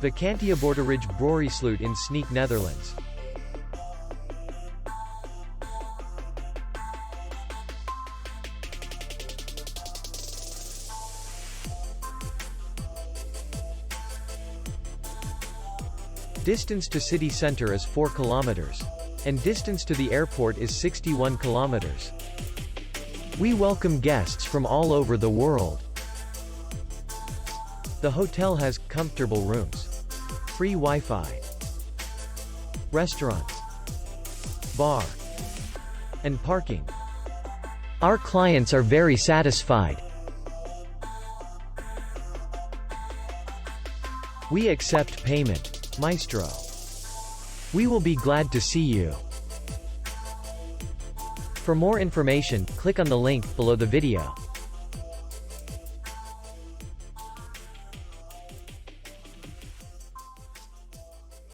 Vakantieboerderij Broeresloot in Sneek, Netherlands. Distance to city center is 4 kilometers. And distance to the airport is 61 kilometers. We welcome guests from all over the world. The hotel has comfortable rooms, free Wi-Fi, restaurant, bar, and parking. Our clients are very satisfied. We accept payment. Maestro. We will be glad to see you. For more information, click on the link below the video.